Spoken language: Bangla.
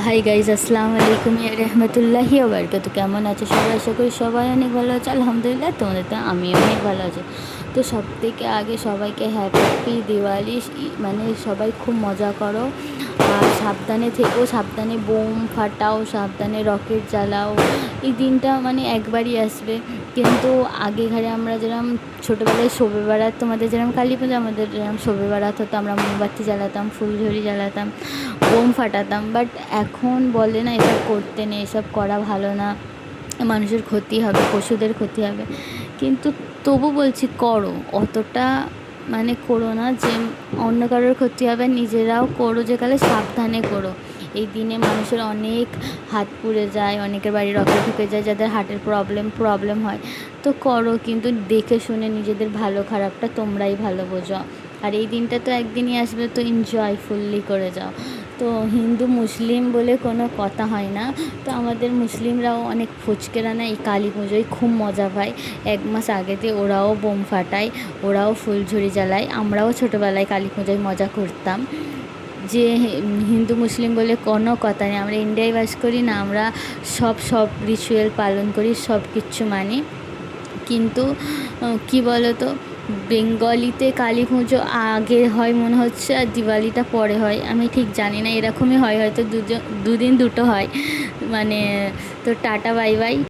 হাই গাইজ, আসসালামু আলাইকুম রহমতুল্লাহি ওবরকাতুহু। কেমন আছে সবাই? আশা করি সবাই অনেক ভালো আছে। আলহামদুলিল্লাহ, তোমাদের তো আমি অনেক ভালো আছি। তো সব থেকে আগে সবাইকে হ্যাপি দিওয়ালি। মানে সবাই খুব মজা করো, আর সাবধানে থেকো, সাবধানে বোম ফাটাও, সাবধানে রকেট জ্বালাও। এই দিনটা মানে একবারই আসবে, কিন্তু আগেকারে আমরা যেরকম ছোটোবেলায় শবে বারাত, তোমাদের যেরকম কালী পুজো, আমাদের যেরকম শবে বারাত হতো, আমরা মোমবাতি জ্বালাতাম, ফুলঝুরি জ্বালাতাম, বোম ফাটাতাম। বাট এখন বলে না, এসব করতে নেই, এসব করা ভালো না, মানুষের ক্ষতি হবে, পশুদের ক্ষতি হবে। কিন্তু তবু বলছি করো, অতটা মানে করো না যে অন্য কারোর ক্ষতি হবে, নিজেরাও করো, যে কালে সাবধানে করো। এই দিনে মানুষের অনেক হাত পুড়ে যায়, অনেকের বাড়ি রক্ত ঢুকে যায়, যাদের হার্টের প্রবলেম হয়। তো করো, কিন্তু দেখে শুনে, নিজেদের ভালো খারাপটা তোমরাই ভালো বোঝো। আর এই দিনটা তো একদিনই আসবে, তো এনজয়ফুল্লি করে যাও। তো হিন্দু মুসলিম বলে কোনো কথা হয় না। তো আমাদের মুসলিমরাও অনেক ফুচকেরা না, এই কালী পুজোয় খুব মজা পায়। 1 মাস আগেতে ওরাও বোম ফাটায়, ওরাও ফুলঝুরি জ্বালায়। আমরাও ছোটোবেলায় কালী পুজোয় মজা করতাম। যে হিন্দু মুসলিম বলে কোনো কথা নেই, আমরা ইন্ডিয়ায় বাস করি না, আমরা সব রিচুয়াল পালন করি, সব কিচ্ছু মানি। কিন্তু কী বলো তো, বেঙ্গলিতে কালী পুজো আগে হয় মনে হচ্ছে, আর দিওয়ালিটা পরে হয়, আমি ঠিক জানি না, এরকমই হয় হয়তো, দুদিন দুটো হয় মানে। তো টাটা, বাই বাই।